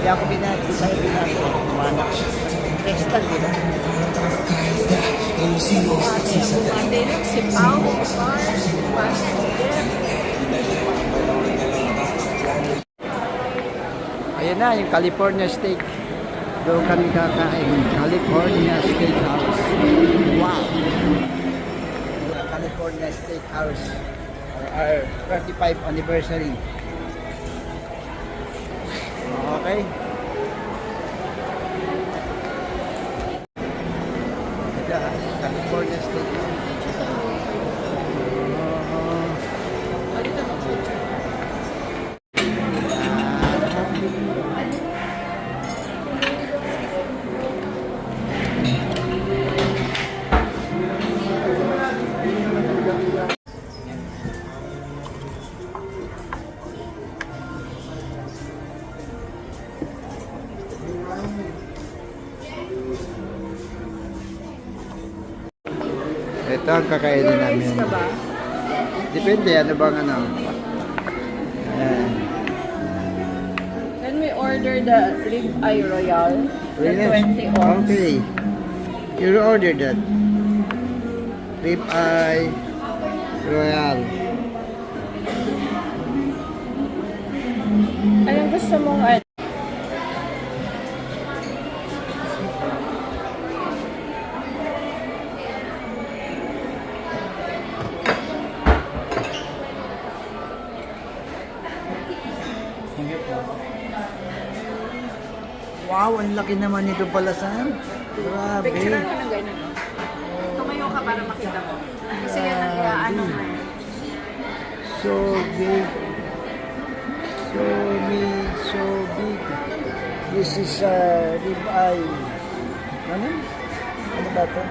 Kaya ako binag-isa yung ginagawa. Manak. Extra, di ba? Monday lang, si Pao, Mars, Ayan na, yung California Steak. Doon kami kakain. California Steakhouse. Wow! California Steakhouse. Our 35th anniversary. Okay. California Steakhouse. Ito ang kakainin namin. ka ba? Depende, ano bang ano. Ayan. Can we order the rib eye royal? The Yes. 20 ounce. Okay. You order that. Rib eye royal. Anong gusto mong ano? Wow, ang laki naman nito pala, Sam. Grabe. Picture ka ng ganun. Tumayo ka para makita mo. Kasi yan ang ano mo. So big. So big. This is rib eye. Ano? Ano ba ito?